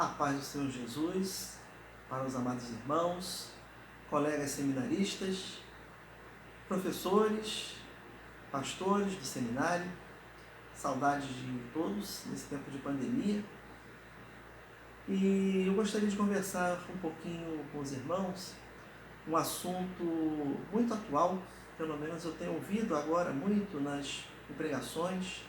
A paz do Senhor Jesus, para os amados irmãos, colegas seminaristas, professores, pastores do seminário, saudades de todos nesse tempo de pandemia. E eu gostaria de conversar um pouquinho com os irmãos, um assunto muito atual, pelo menos eu tenho ouvido agora muito nas pregações,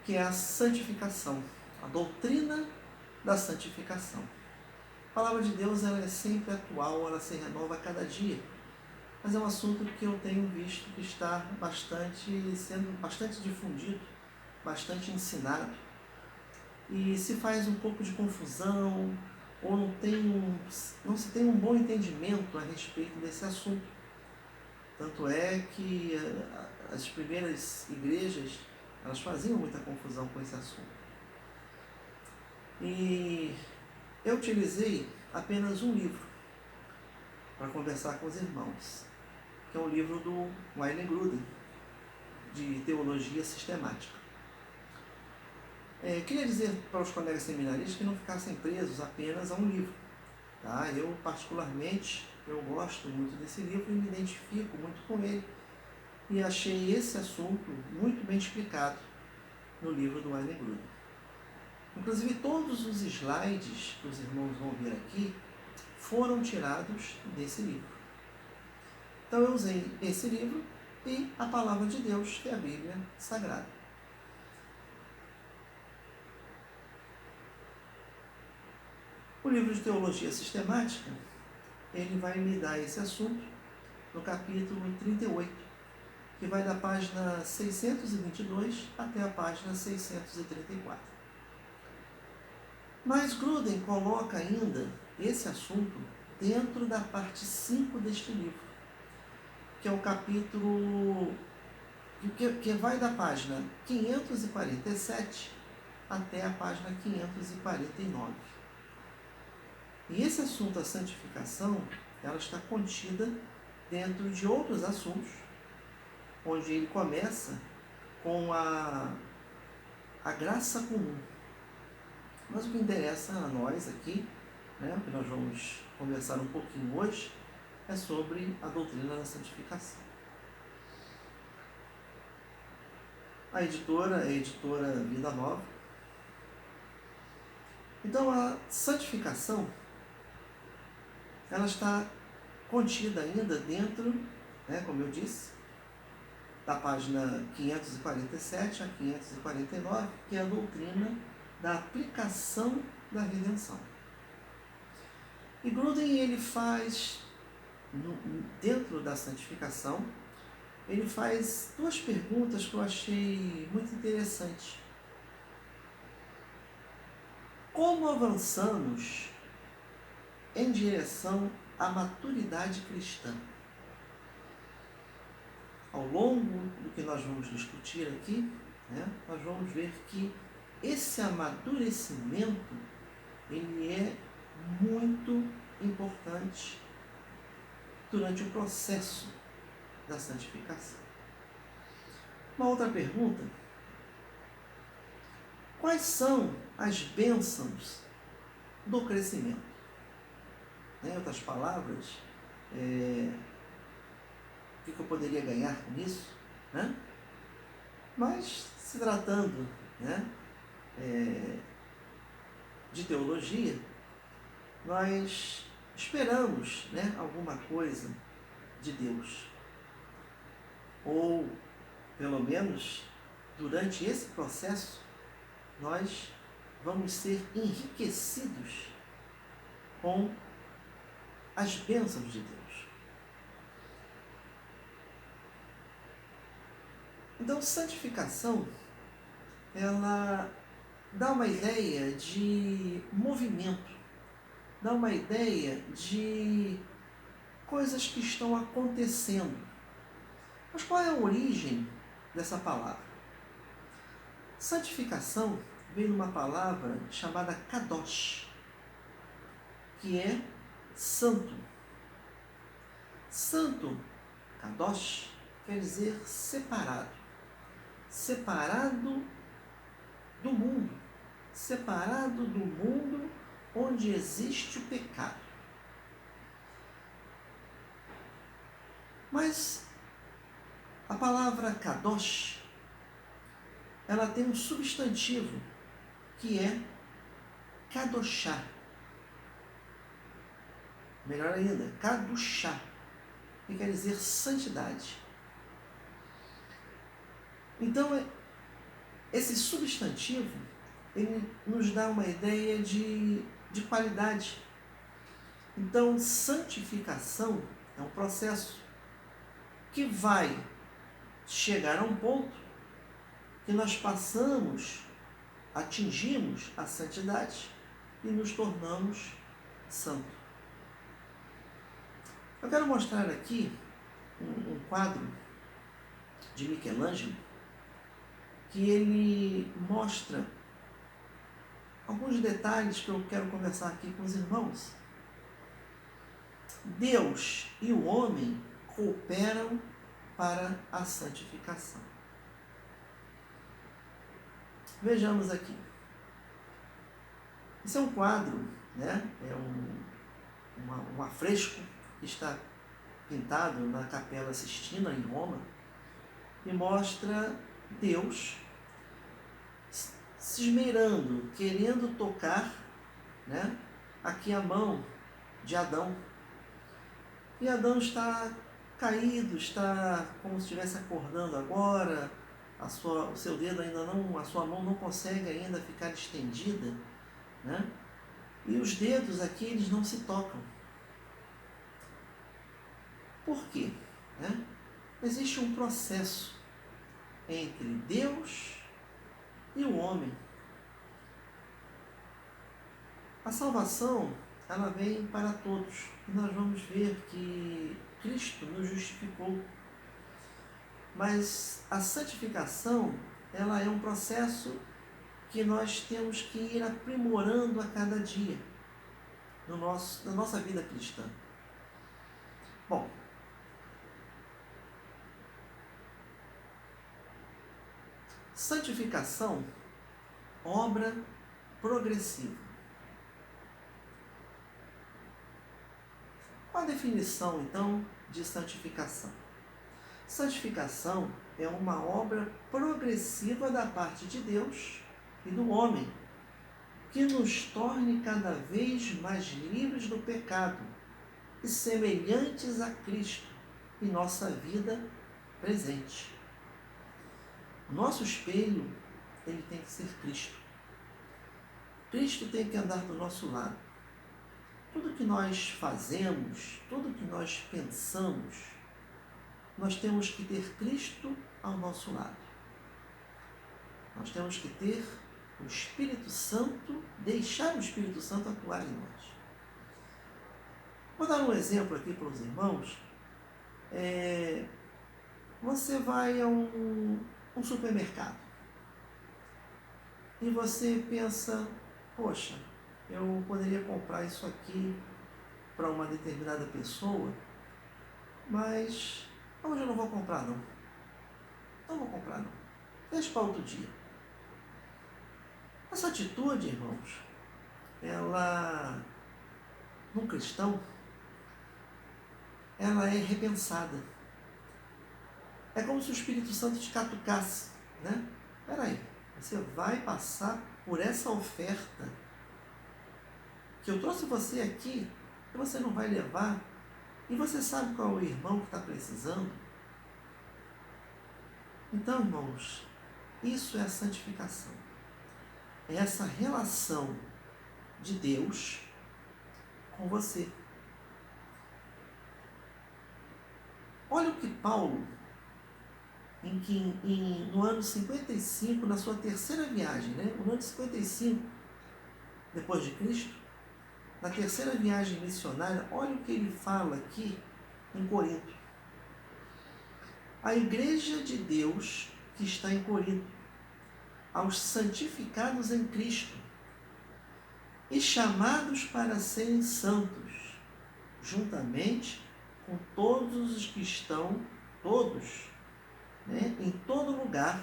que é a santificação, a doutrina da santificação. A palavra de Deus ela é sempre atual, ela se renova a cada dia, mas é um assunto que eu tenho visto que está sendo bastante difundido, bastante ensinado, e se faz um pouco de confusão, ou não se tem um bom entendimento a respeito desse assunto. Tanto é que as primeiras igrejas elas faziam muita confusão com esse assunto. E eu utilizei apenas um livro para conversar com os irmãos, que é um livro do Wayne Grudem, de Teologia Sistemática. Queria dizer para os colegas seminaristas que não ficassem presos apenas a um livro. Tá? Eu, particularmente, eu gosto muito desse livro e me identifico muito com ele. E achei esse assunto muito bem explicado no livro do Wayne Grudem. Inclusive, todos os slides que os irmãos vão ver aqui foram tirados desse livro. Então, eu usei esse livro e a Palavra de Deus, que é a Bíblia Sagrada. O livro de Teologia Sistemática, ele vai me dar esse assunto no capítulo 38, que vai da página 622 até a página 634. Mas Grudem coloca ainda esse assunto dentro da parte 5 deste livro, que é o capítulo que vai da página 547 até a página 549. E esse assunto, a santificação, ela está contida dentro de outros assuntos, onde ele começa com a graça comum. Mas o que interessa a nós aqui, o que nós vamos conversar um pouquinho hoje, é sobre a doutrina da santificação. A editora é a editora Vida Nova. Então, a santificação, ela está contida ainda dentro, como eu disse, da página 547 a 549, que é a doutrina da aplicação da redenção. E Grudem, ele faz, dentro da santificação, ele faz duas perguntas que eu achei muito interessantes. Como avançamos em direção à maturidade cristã? Ao longo do que nós vamos discutir aqui, nós vamos ver que esse amadurecimento, ele é muito importante durante o processo da santificação. Uma outra pergunta: quais são as bênçãos do crescimento? Em outras palavras, o que eu poderia ganhar com isso? Mas, se tratando de teologia, nós esperamos alguma coisa de Deus. Ou, pelo menos, durante esse processo, nós vamos ser enriquecidos com as bênçãos de Deus. Então, santificação, ela dá uma ideia de movimento, dá uma ideia de coisas que estão acontecendo. Mas qual é a origem dessa palavra? Santificação vem de uma palavra chamada kadosh, que é santo. Santo, kadosh, quer dizer separado. Separado do mundo, separado do mundo onde existe o pecado. Mas a palavra kadosh, ela tem um substantivo que é kadoshá. Melhor ainda, kadushá, que quer dizer santidade. Então, esse substantivo, ele nos dá uma ideia de qualidade. Então, santificação é um processo que vai chegar a um ponto que nós atingimos a santidade e nos tornamos santos. Eu quero mostrar aqui um quadro de Michelangelo que ele mostra alguns detalhes que eu quero conversar aqui com os irmãos. Deus e o homem cooperam para a santificação. Vejamos aqui. Esse é um quadro, né? É um afresco que está pintado na Capela Sistina, em Roma, e mostra Deus se esmerando, querendo tocar, né, aqui a mão de Adão. E Adão está caído, está como se estivesse acordando agora, o seu dedo ainda não, a sua mão não consegue ainda ficar estendida, né? E os dedos aqui, eles não se tocam. Por quê? Né? Existe um processo entre Deus e o homem. A salvação, ela vem para todos. E nós vamos ver que Cristo nos justificou. Mas a santificação, ela é um processo que nós temos que ir aprimorando a cada dia na nossa vida cristã. Bom, santificação, obra progressiva. Qual a definição, então, de santificação? Santificação é uma obra progressiva da parte de Deus e do homem, que nos torne cada vez mais livres do pecado e semelhantes a Cristo em nossa vida presente. O nosso espelho, ele tem que ser Cristo. Cristo tem que andar do nosso lado. Tudo que nós fazemos, tudo que nós pensamos, nós temos que ter Cristo ao nosso lado. Nós temos que ter o Espírito Santo, deixar o Espírito Santo atuar em nós. Vou dar um exemplo aqui para os irmãos. Você vai a um supermercado e você pensa, poxa, eu poderia comprar isso aqui para uma determinada pessoa, mas hoje eu não vou comprar não. Não vou comprar não. Deixa para outro dia. Essa atitude, irmãos, ela, num cristão, ela é repensada. É como se o Espírito Santo te catucasse, né? Peraí, você vai passar por essa oferta que eu trouxe você aqui, que você não vai levar, e você sabe qual é o irmão que está precisando? Então, irmãos, isso é a santificação. É essa relação de Deus com você. Olha o que Paulo, no ano 55, na sua terceira viagem, né? No ano 55, depois de Cristo, na terceira viagem missionária, olha o que ele fala aqui em Corinto. A igreja de Deus que está em Corinto, aos santificados em Cristo e chamados para serem santos, juntamente com todos os que estão, todos, né, em todo lugar,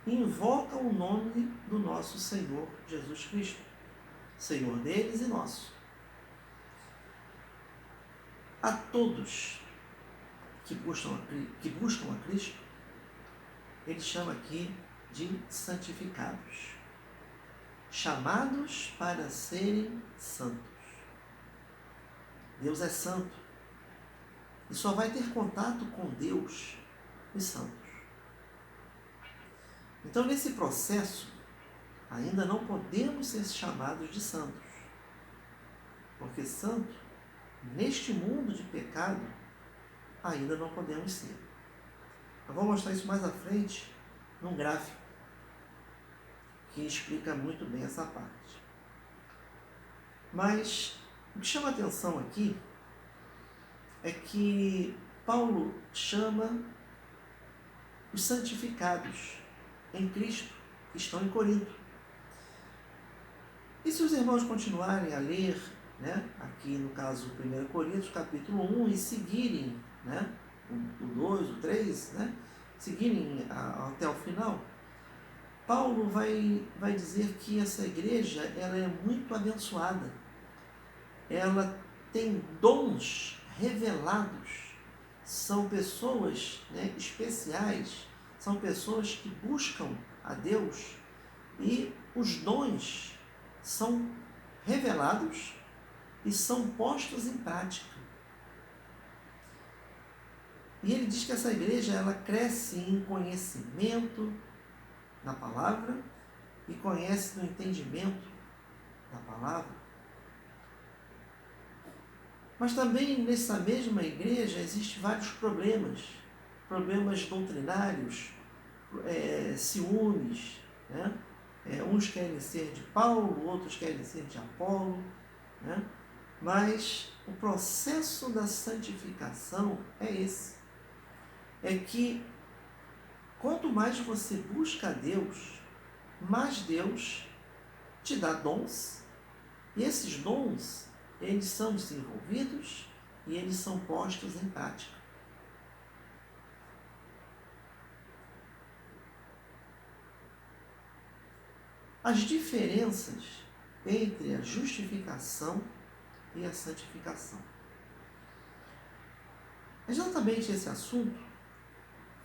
e invocam o nome do nosso Senhor Jesus Cristo, Senhor deles e nosso. A todos que buscam a Cristo, ele chama aqui de santificados, chamados para serem santos. Deus é santo e só vai ter contato com Deus os santos. Então, nesse processo, ainda não podemos ser chamados de santos, porque santo, neste mundo de pecado, ainda não podemos ser. Eu vou mostrar isso mais à frente num gráfico que explica muito bem essa parte. Mas o que chama a atenção aqui é que Paulo chama os santificados em Cristo que estão em Corinto. E se os irmãos continuarem a ler, aqui no caso 1 Coríntios, capítulo 1, e seguirem o 2, o 3, seguirem até o final, Paulo vai dizer que essa igreja ela é muito abençoada. Ela tem dons revelados. São pessoas especiais, são pessoas que buscam a Deus e os dons são revelados e são postos em prática. E ele diz que essa igreja ela cresce em conhecimento na palavra e conhece no entendimento da palavra. Mas também nessa mesma igreja existem vários problemas doutrinários, ciúmes, uns querem ser de Paulo, outros querem ser de Apolo, mas o processo da santificação é esse. É que quanto mais você busca a Deus, mais Deus te dá dons, e esses dons, eles são desenvolvidos e eles são postos em prática. As diferenças entre a justificação e a santificação. Exatamente esse assunto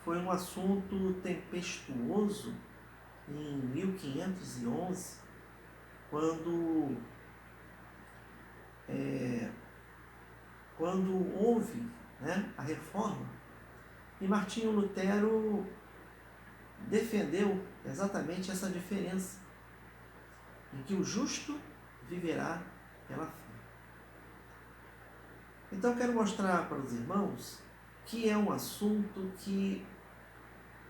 foi um assunto tempestuoso em 1511, quando houve a reforma, e Martinho Lutero defendeu exatamente essa diferença, em que o justo viverá pela fé. Então quero mostrar para os irmãos que é um assunto que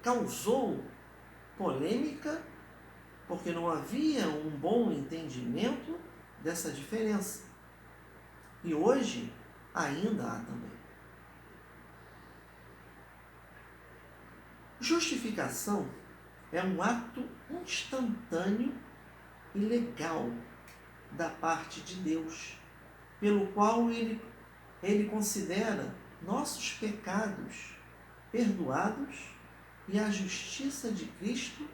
causou polêmica, porque não havia um bom entendimento dessa diferença. E hoje ainda há também. Justificação é um ato instantâneo e legal da parte de Deus, pelo qual ele considera nossos pecados perdoados e a justiça de Cristo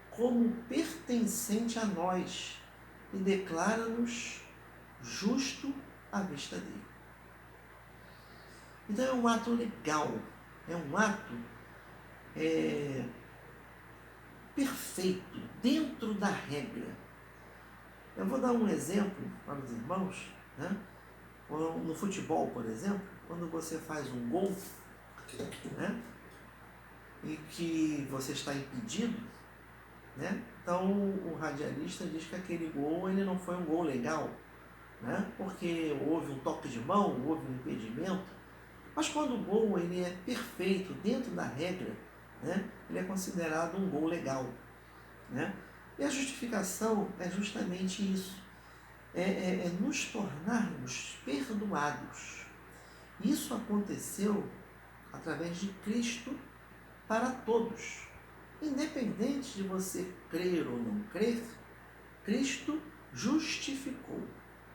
como pertencente a nós e declara-nos justo à vista dele. Então é um ato legal, é um ato perfeito, dentro da regra. Eu vou dar um exemplo para os irmãos, no futebol, por exemplo, quando você faz um gol, e que você está impedido, então o radialista diz que aquele gol ele não foi um gol legal, porque houve um toque de mão, houve um impedimento. Mas quando o gol ele é perfeito, dentro da regra, ele é considerado um gol legal. E a justificação é justamente isso, é nos tornarmos perdoados. Isso aconteceu através de Cristo para todos. Independente de você crer ou não crer, Cristo justificou,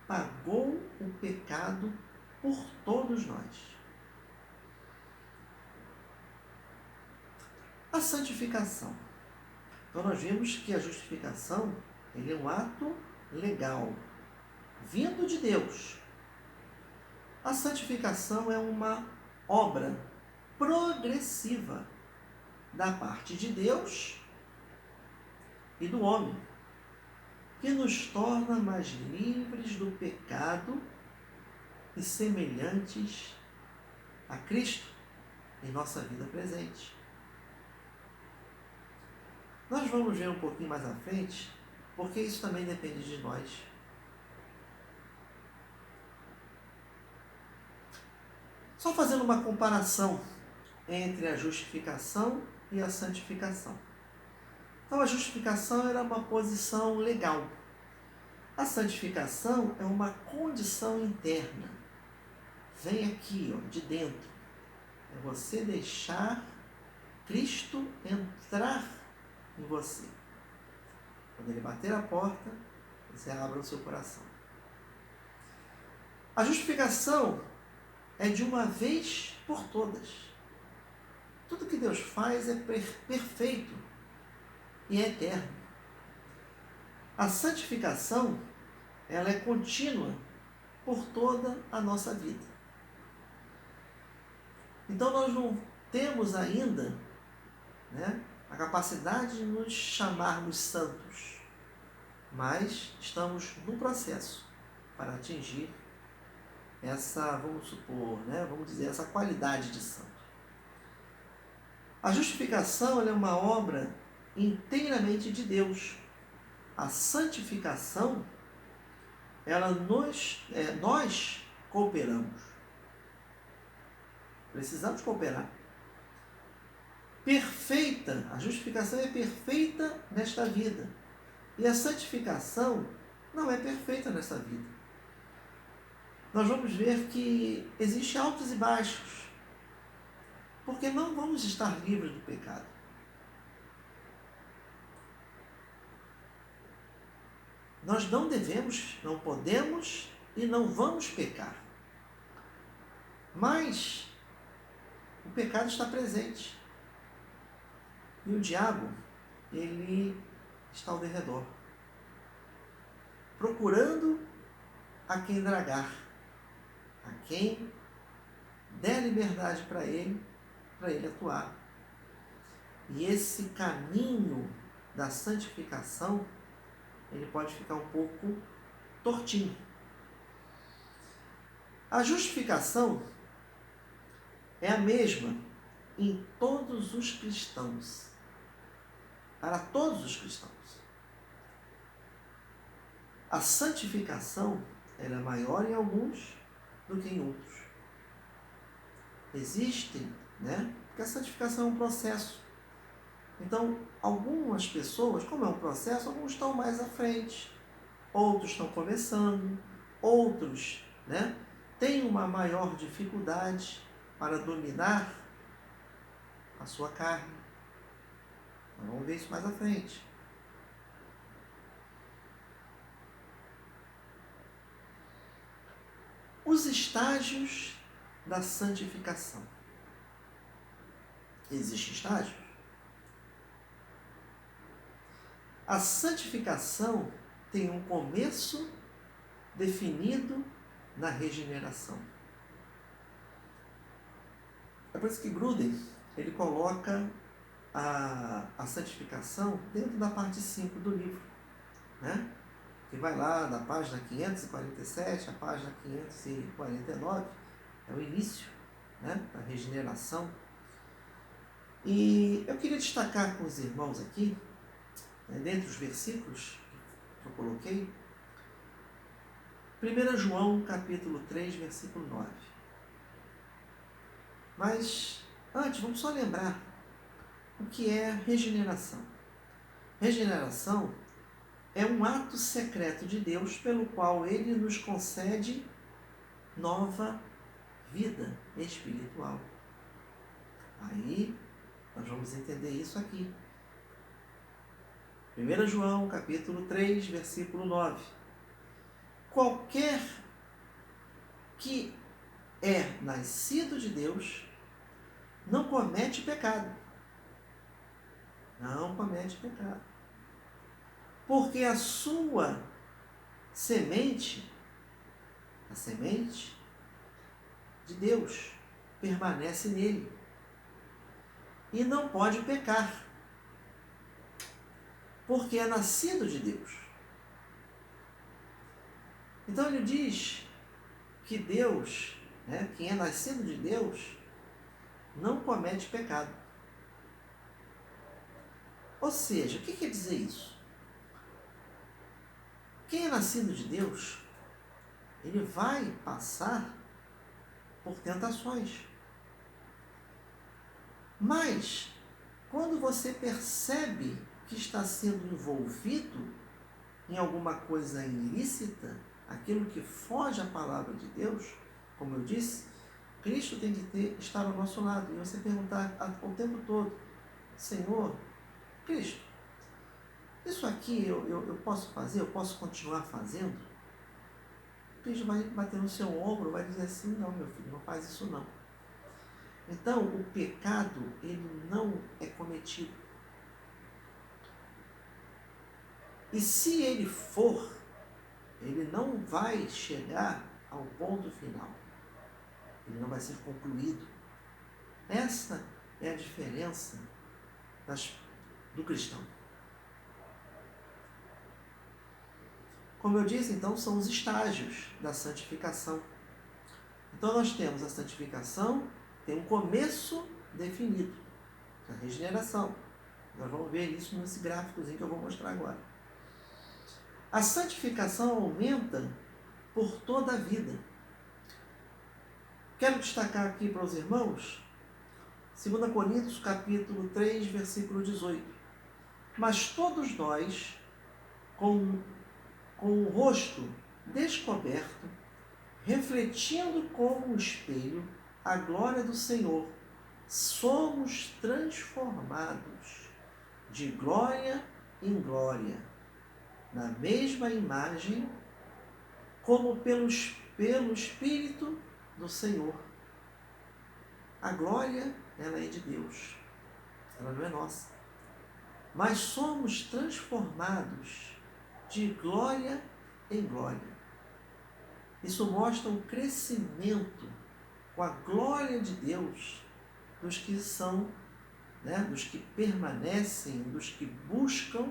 pagou o pecado por todos nós. A santificação. Então nós vimos que a justificação ele é um ato legal, vindo de Deus. A santificação é uma obra progressiva da parte de Deus e do homem, que nos torna mais livres do pecado e semelhantes a Cristo em nossa vida presente. Nós vamos ver um pouquinho mais à frente, porque isso também depende de nós. Só fazendo uma comparação entre a justificação e a santificação. Então, a justificação era uma posição legal. A santificação é uma condição interna. Vem aqui, ó, de dentro. É você deixar Cristo entrar em você. Quando ele bater a porta, você abre o seu coração. A justificação é de uma vez por todas. Tudo que Deus faz é perfeito e é eterno. A santificação, ela é contínua por toda a nossa vida. Então nós não temos ainda, né, a capacidade de nos chamarmos santos, mas estamos no processo para atingir essa, vamos supor, né, vamos dizer, essa qualidade de santo. A justificação ela é uma obra inteiramente de Deus. A santificação, nós cooperamos. Precisamos cooperar. Perfeita, a justificação é perfeita nesta vida. E a santificação não é perfeita nesta vida. Nós vamos ver que existem altos e baixos, porque não vamos estar livres do pecado. Nós não devemos, não podemos e não vamos pecar. Mas o pecado está presente. E o diabo, ele está ao derredor, procurando a quem dragar, a quem der liberdade para ele atuar. E esse caminho da santificação, ele pode ficar um pouco tortinho. A justificação é a mesma em todos os cristãos, para todos os cristãos. A santificação ela é maior em alguns do que em outros. Existem, né? Porque a santificação é um processo. Então, algumas pessoas, como é um processo, alguns estão mais à frente, outros estão começando, outros, né, têm uma maior dificuldade para dominar a sua carne. Então, vamos ver isso mais à frente. Os estágios da santificação. Existem estágios? A santificação tem um começo definido na regeneração. É por isso que Gruden, ele coloca a santificação dentro da parte 5 do livro, né? Que vai lá da página 547 à página 549, é o início, né, da regeneração. E eu queria destacar com os irmãos aqui, dentre os versículos que eu coloquei, 1 João capítulo 3, versículo 9. Mas antes, vamos só lembrar o que é regeneração. Regeneração é um ato secreto de Deus pelo qual Ele nos concede nova vida espiritual. Aí, nós vamos entender isso aqui. 1 João, capítulo 3, versículo 9. Qualquer que é nascido de Deus não comete pecado. Não comete pecado. porque a sua semente, a semente de Deus, permanece nele e não pode pecar, porque é nascido de Deus. Então ele diz que Deus, quem é nascido de Deus, não comete pecado. Ou seja, o que quer dizer isso? Quem é nascido de Deus, ele vai passar por tentações. Mas, quando você percebe que está sendo envolvido em alguma coisa ilícita, aquilo que foge à palavra de Deus, como eu disse, Cristo tem que estar ao nosso lado. E você perguntar o tempo todo: Senhor, Cristo, isso aqui eu posso fazer? Eu posso continuar fazendo? Cristo vai bater no seu ombro, vai dizer assim: não, meu filho, não faz isso não. Então, o pecado, ele não é cometido. E se ele for, ele não vai chegar ao ponto final. Ele não vai ser concluído. Essa é a diferença do cristão. Como eu disse, então, são os estágios da santificação. Então, nós temos a santificação, tem um começo definido, a regeneração. Nós vamos ver isso nesse gráficozinho que eu vou mostrar agora. A santificação aumenta por toda a vida. Quero destacar aqui para os irmãos, 2 Coríntios, capítulo 3, versículo 18. Mas todos nós, com o rosto descoberto, refletindo como um espelho a glória do Senhor, somos transformados de glória em glória, na mesma imagem, como pelo Espírito do Senhor. A glória, ela é de Deus, ela não é nossa. Mas somos transformados de glória em glória. Isso mostra um crescimento com a glória de Deus dos que são, dos que permanecem, dos que buscam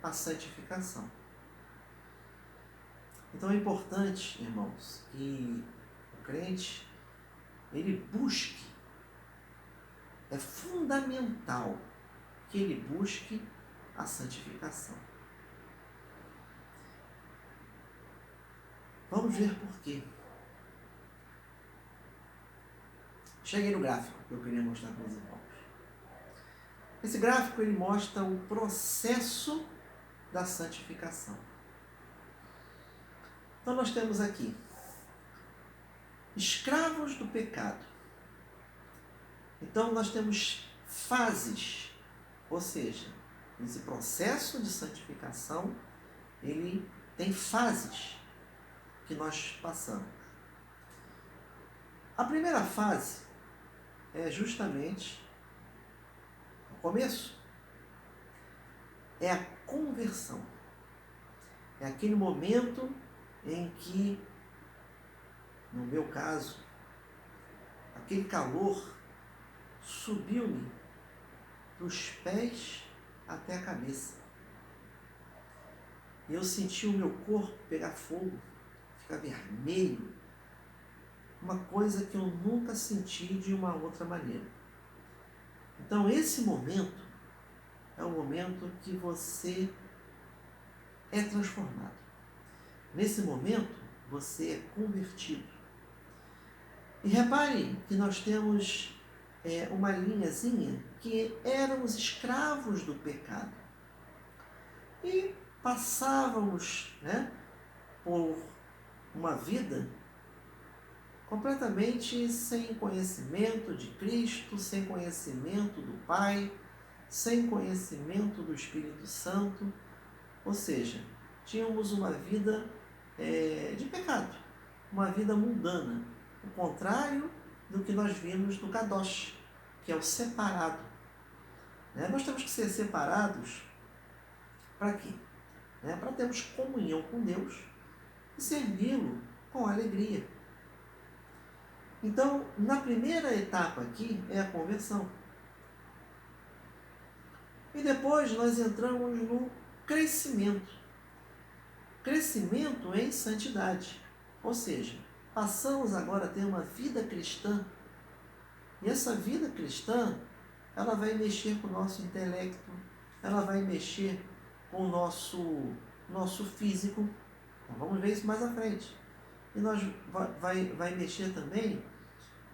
a santificação. Então é importante, irmãos, que o crente, ele busque, é fundamental que ele busque a santificação. Vamos ver por quê. Cheguei no gráfico que eu queria mostrar para os irmãos. Esse gráfico ele mostra o processo da santificação. Então nós temos aqui escravos do pecado. Então nós temos fases, ou seja, esse processo de santificação, ele tem fases que nós passamos. A primeira fase é justamente o começo. É a conversão. É aquele momento em que, no meu caso, aquele calor subiu-me dos pés até a cabeça. E eu senti o meu corpo pegar fogo, ficar vermelho. Uma coisa que eu nunca senti de uma outra maneira. Então, esse momento é o momento que você é transformado. Nesse momento, você é convertido. E repare que nós temos uma linhazinha que éramos escravos do pecado. E passávamos por uma vida completamente sem conhecimento de Cristo, sem conhecimento do Pai, sem conhecimento do Espírito Santo. Ou seja, tínhamos uma vida de pecado, uma vida mundana, o contrário do que nós vimos do Kadosh, que é o separado. Nós temos que ser separados para quê? né? Para termos comunhão com Deus e servi-lo com alegria. Então, na primeira etapa aqui é a conversão. E depois nós entramos no crescimento. Crescimento em santidade. Ou seja, passamos agora a ter uma vida cristã. E essa vida cristã, ela vai mexer com o nosso intelecto, ela vai mexer com o nosso físico. Então, vamos ver isso mais à frente. E nós vai mexer também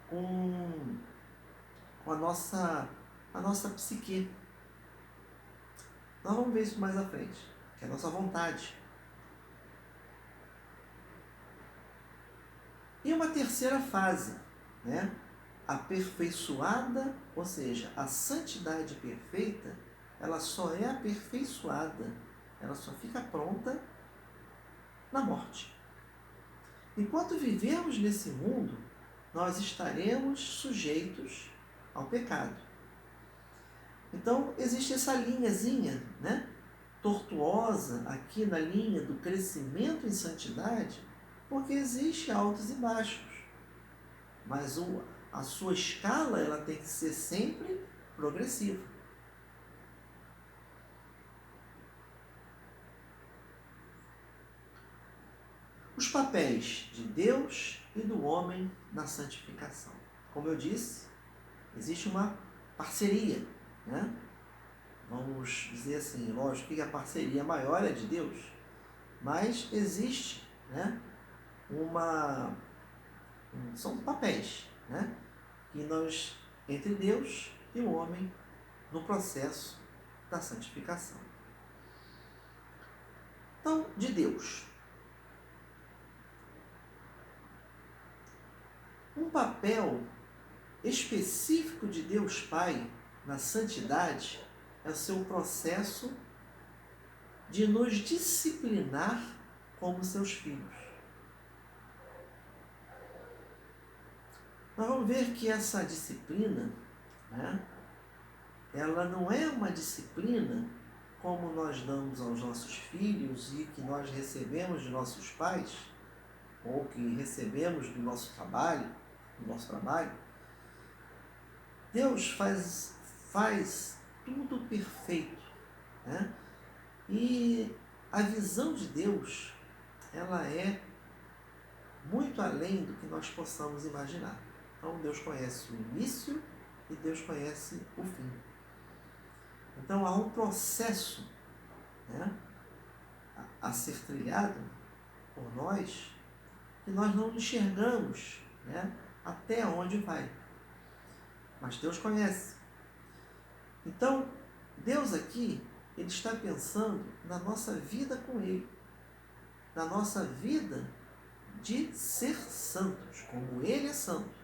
com a nossa psique. Nós vamos ver isso mais à frente, que é a nossa vontade. E uma terceira fase, né? Aperfeiçoada, ou seja, a santidade perfeita, ela só é aperfeiçoada, ela só fica pronta na morte. Enquanto vivemos nesse mundo, nós estaremos sujeitos ao pecado. Então, existe essa linhazinha, né, tortuosa aqui na linha do crescimento em santidade, porque existe altos e baixos. Mas a sua escala ela tem que ser sempre progressiva. Os papéis de Deus e do homem na santificação. Como eu disse, existe uma parceria, né? Vamos dizer assim, lógico que a parceria maior é de Deus, mas existe, né, são papéis, né, que nós, entre Deus e o homem, no processo da santificação. Então, de Deus. Um papel específico de Deus Pai na santidade é o seu processo de nos disciplinar como seus filhos. Nós vamos ver que essa disciplina, né, ela não é uma disciplina como nós damos aos nossos filhos e que nós recebemos de nossos pais, ou que recebemos do nosso trabalho. Deus faz tudo perfeito, né? E a visão de Deus, ela é muito além do que nós possamos imaginar. Então, Deus conhece o início e Deus conhece o fim. Então, há um processo, né, a ser trilhado por nós que nós não enxergamos, né, até onde vai. Mas Deus conhece. Então, Deus aqui, Ele está pensando na nossa vida com Ele, na nossa vida de ser santos, como Ele é santo.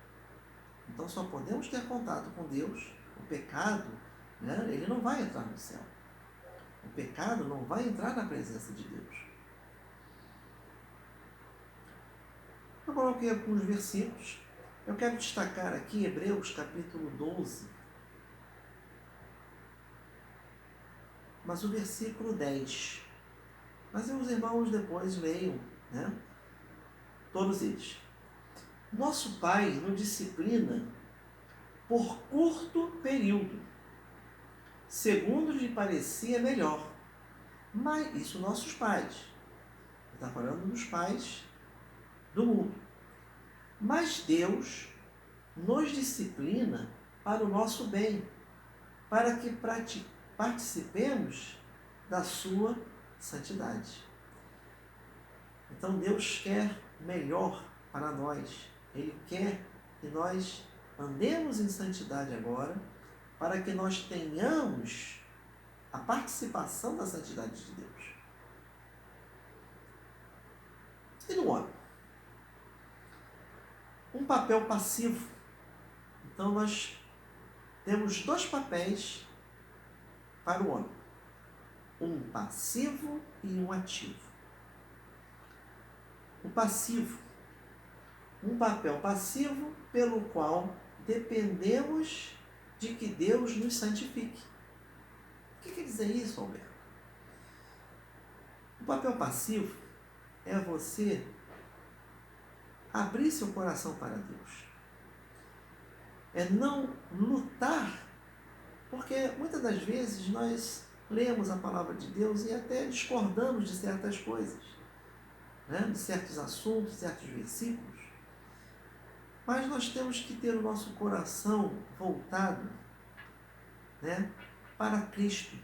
Então, só podemos ter contato com Deus. O pecado, né, ele não vai entrar no céu. O pecado não vai entrar na presença de Deus. Eu coloquei alguns versículos. Eu quero destacar aqui Hebreus capítulo 12, mas o versículo 10. Mas os irmãos depois leiam, né, todos eles. Nosso Pai nos disciplina por curto período, segundo lhe parecia melhor. Mas isso nossos pais. Está falando dos pais do mundo. Mas Deus nos disciplina para o nosso bem, para que participemos da sua santidade. Então Deus quer melhor para nós. Ele quer que nós andemos em santidade agora, para que nós tenhamos a participação da santidade de Deus. E no homem? Um papel passivo. Então nós temos dois papéis para o homem. Um passivo e um ativo. O passivo. Um papel passivo pelo qual dependemos de que Deus nos santifique. O que quer dizer isso, Alberto? O papel passivo é você abrir seu coração para Deus. É não lutar, porque muitas das vezes nós lemos a palavra de Deus e até discordamos de certas coisas, né? De certos assuntos, certos versículos, mas nós temos que ter o nosso coração voltado, né, para Cristo.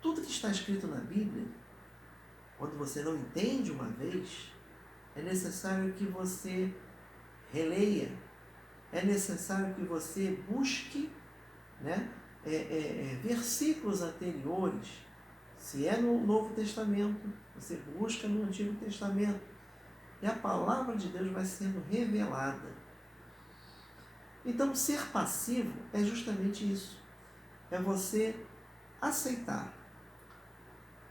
Tudo que está escrito na Bíblia, quando você não entende uma vez, é necessário que você releia, é necessário que você busque, né, versículos anteriores. Se é no Novo Testamento, você busca no Antigo Testamento. E a palavra de Deus vai sendo revelada. Então, ser passivo é justamente isso. É você aceitar.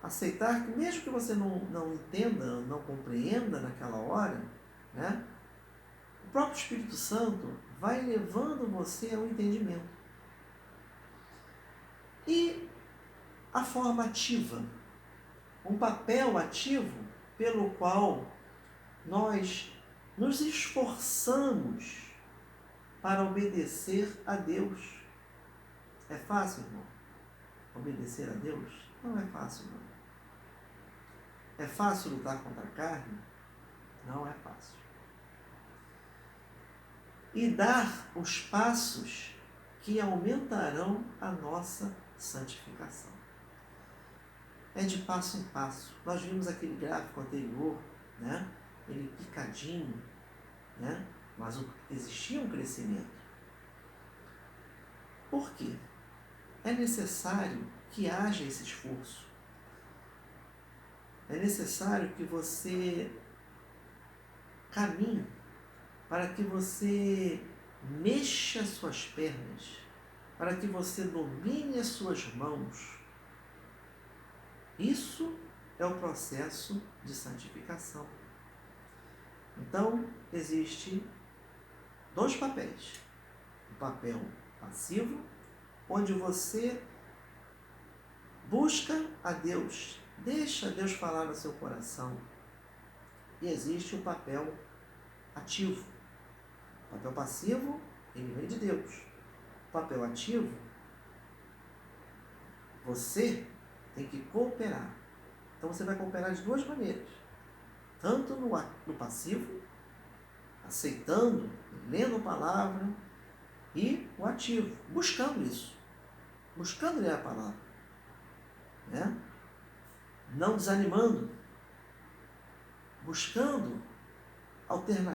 Aceitar que mesmo que você não entenda, não compreenda naquela hora, né, o próprio Espírito Santo vai levando você ao entendimento. E a forma ativa, um papel ativo pelo qual nós nos esforçamos para obedecer a Deus. É fácil, irmão? Obedecer a Deus? Não é fácil, não. É fácil lutar contra a carne? Não é fácil. E dar os passos que aumentarão a nossa santificação. É de passo em passo. Nós vimos aquele gráfico anterior, né? Ele picadinho, né? Mas existia um crescimento. Por quê? É necessário que haja esse esforço. É necessário que você caminhe, para que você mexa suas pernas, para que você domine as suas mãos. Isso é o processo de santificação. Então, existe dois papéis. O papel passivo, onde você busca a Deus, deixa Deus falar no seu coração. E existe o papel ativo. O papel passivo, ele vem de Deus. O papel ativo, você tem que cooperar. Então você vai cooperar de duas maneiras. Tanto no passivo, aceitando, lendo a palavra, e o ativo, buscando isso. Buscando ler a palavra. Né? Não desanimando. Buscando alternativas.